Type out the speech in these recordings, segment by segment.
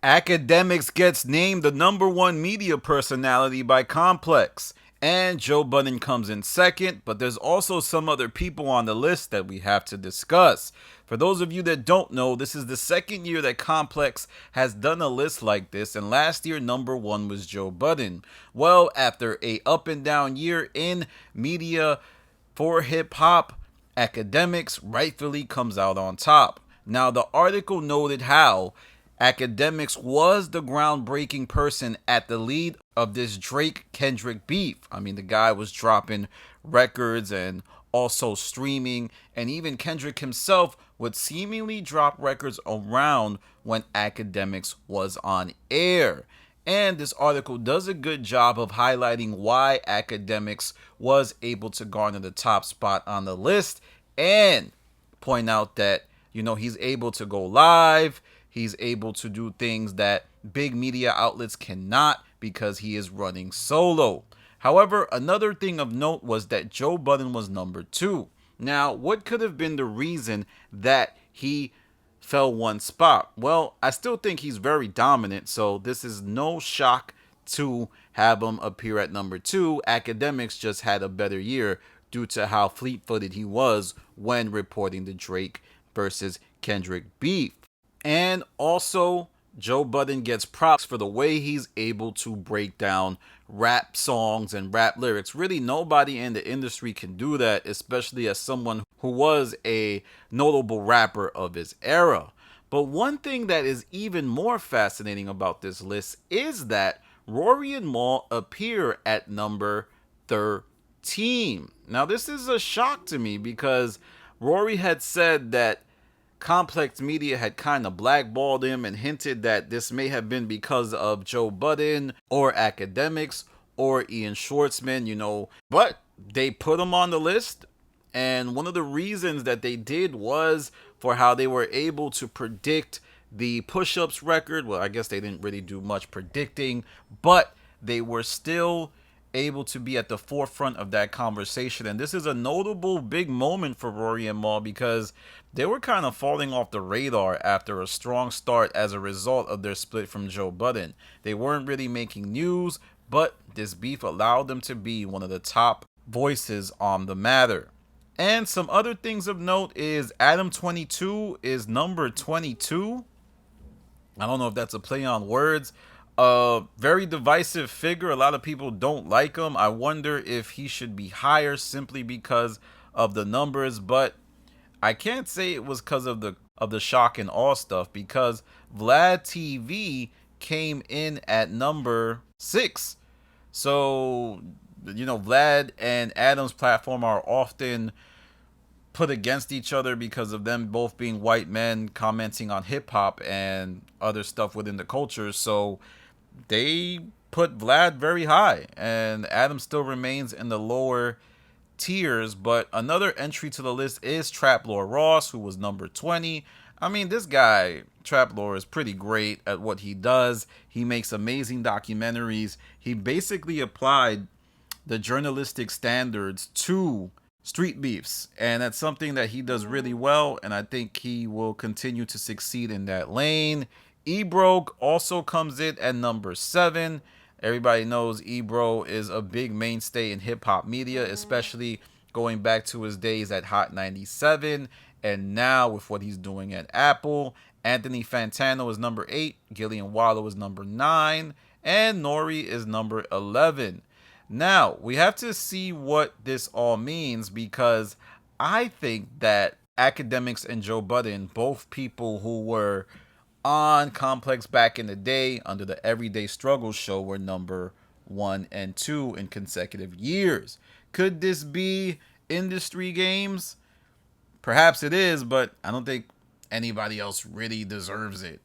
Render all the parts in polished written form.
Akademiks gets named the #1 media personality by Complex. And Joe Budden comes in second, but there's also some other people on the list that we have to discuss. For those of you that don't know, this is the second year that Complex has done a list like this, and last year #1 was Joe Budden. Well, after a up and down year in media for hip hop, Akademiks rightfully comes out on top. Now, the article noted how Akademiks was the groundbreaking person at the lead of this Drake Kendrick beef. I mean, the guy was dropping records and also streaming, and even Kendrick himself would seemingly drop records around when Akademiks was on air. And this article does a good job of highlighting why Akademiks was able to garner the top spot on the list and point out that, he's able to go live. He's able to do things that big media outlets cannot because he is running solo. However, another thing of note was that Joe Budden was #2. Now, what could have been the reason that he fell one spot? Well, I still think he's very dominant, so this is no shock to have him appear at #2. Akademiks just had a better year due to how fleet-footed he was when reporting the Drake versus Kendrick beef. And also, Joe Budden gets props for the way he's able to break down rap songs and rap lyrics. Really, nobody in the industry can do that, especially as someone who was a notable rapper of his era. But one thing that is even more fascinating about this list is that Rory and Maal appear at number 13. Now, this is a shock to me because Rory had said that Complex Media had kind of blackballed him and hinted that this may have been because of Joe Budden or Akademiks or Ian Schwartzman, but they put him on the list. And one of the reasons that they did was for how they were able to predict the push-ups record. Well, I guess they didn't really do much predicting, but they were still able to be at the forefront of that conversation. And this is a notable big moment for Rory and Maal because they were kind of falling off the radar after a strong start as a result of their split from Joe Budden. They weren't really making news, but this beef allowed them to be one of the top voices on the matter. And some other things of note is Adam 22 is number 22. I don't know if that's a play on words. Very divisive figure. A lot of people don't like him. I wonder if he should be higher simply because of the numbers, but I can't say it was because of the shock and awe stuff because Vlad TV came in at number 6. So, Vlad and Adam's platform are often put against each other because of them both being white men commenting on hip hop and other stuff within the culture. So they put Vlad very high, and Adam still remains in the lower tiers. But another entry to the list is Trap Lord Ross, who was number 20. I mean, this guy, Trap Lord, is pretty great at what he does. He makes amazing documentaries. He basically applied the journalistic standards to street beefs, and that's something that he does really well, and I think he will continue to succeed in that lane. Ebro also comes in at number 7. Everybody knows Ebro is a big mainstay in hip-hop media, especially going back to his days at Hot 97, and now with what he's doing at Apple. Anthony Fantano is number 8, Gillian Wallow is number 9, and Nori is number 11. Now, we have to see what this all means because I think that Akademiks and Joe Budden, both people who were on Complex back in the day under the Everyday Struggle show, were number 1 and 2 in consecutive years. Could this be industry games? Perhaps it is, but I don't think anybody else really deserves it.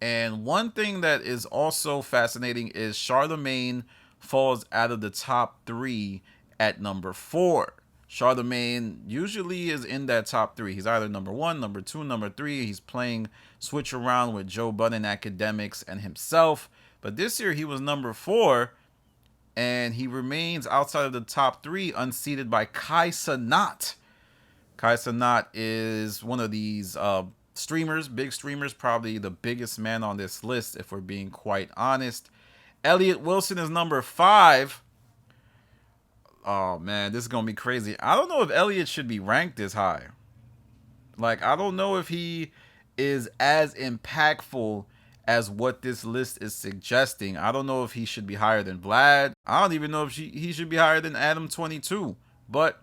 And one thing that is also fascinating is Charlemagne falls out of the top 3 at number 4. Charlemagne usually is in that top 3. He's either number 1, number 2, number 3. He's playing switch around with Joe Budden, Akademiks, and himself. But this year he was number 4, and he remains outside of the top 3, unseated by Kai Cenat. Kai Cenat is one of these Streamers, big streamers, probably the biggest man on this list, if we're being quite honest. Elliot Wilson is number 5. Oh man, this is gonna be crazy. I don't know if Elliot should be ranked this high. Like, I don't know if he is as impactful as what this list is suggesting. I don't know if he should be higher than Vlad. I don't even know if he should be higher than Adam 22. But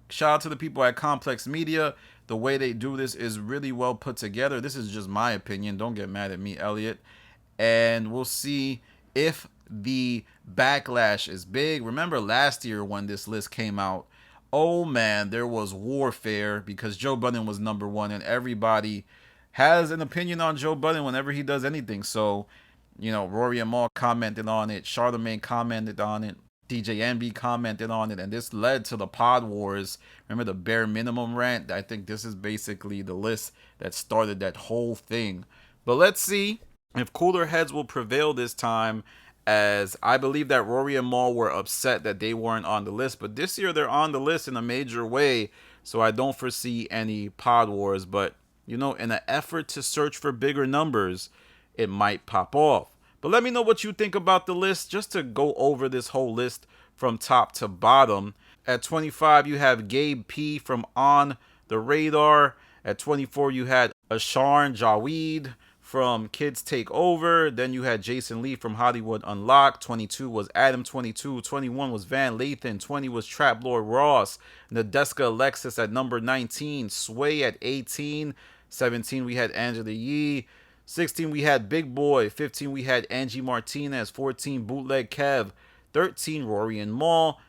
shout out to the people at Complex Media. The way they do this is really well put together. This is just my opinion. Don't get mad at me, Elliot. And we'll see if the backlash is big. Remember last year when this list came out, oh man, there was warfare because Joe Budden was number 1 and everybody has an opinion on Joe Budden whenever he does anything. So, Rory and Maal commented on it, Charlemagne commented on it, DJ Envy commented on it, and this led to the Pod Wars. Remember the bare minimum rant? I think this is basically the list that started that whole thing. But let's see if cooler heads will prevail this time, as I believe that Rory and Maul were upset that they weren't on the list. But this year they're on the list in a major way, so I don't foresee any Pod Wars. But, in an effort to search for bigger numbers, it might pop off. But let me know what you think about the list, just to go over this whole list from top to bottom. At 25, you have Gabe P from On the Radar. At 24, you had Asharn Jaweed from Kids Take Over. Then you had Jason Lee from Hollywood Unlocked. 22 was Adam 22. 21 was Van Lathan. 20 was Trap Lord Ross. Nadeska Alexis at number 19. Sway at 18. 17 we had Angela Yee. 16 we had Big Boy. 15 we had Angie Martinez. 14 Bootleg Kev. 13 Rory and Maul.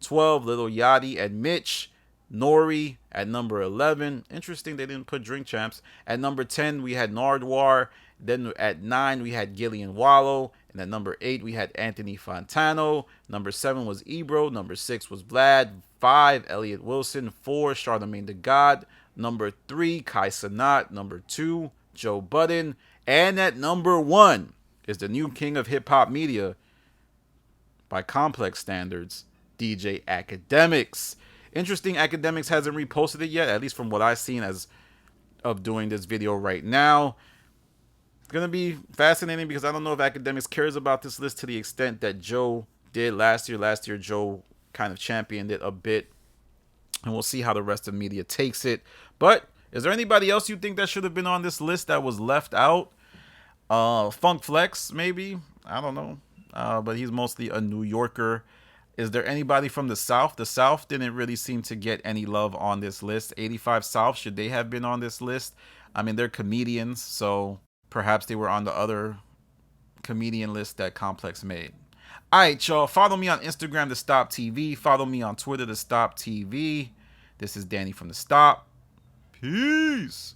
12 Little Yachty and Mitch. Nori at number 11. Interesting they didn't put Drink Champs. At number 10 we had Nardwar. Then at 9 we had Gillian Wallow. And at number 8 we had Anthony Fontano. Number 7 was Ebro. Number 6 was Vlad. 5 Elliot Wilson. 4 Charlemagne the God. Number 3 Kai Cenat. Number 2 Joe Budden. And at number 1 is the new king of hip-hop media by Complex standards, DJ Akademiks. Interesting, Akademiks hasn't reposted it yet, at least from what I've seen as of doing this video right now. It's going to be fascinating because I don't know if Akademiks cares about this list to the extent that Joe did last year. Last year, Joe kind of championed it a bit, and we'll see how the rest of media takes it. But is there anybody else you think that should have been on this list that was left out? Funk Flex, maybe? I don't know. But he's mostly a New Yorker. Is there anybody from the South? The South didn't really seem to get any love on this list. 85 South, should they have been on this list? I mean, they're comedians, so perhaps they were on the other comedian list that Complex made. All right, y'all. Follow me on Instagram, The Stop TV. Follow me on Twitter, The Stop TV. This is Danny from The Stop. Peace.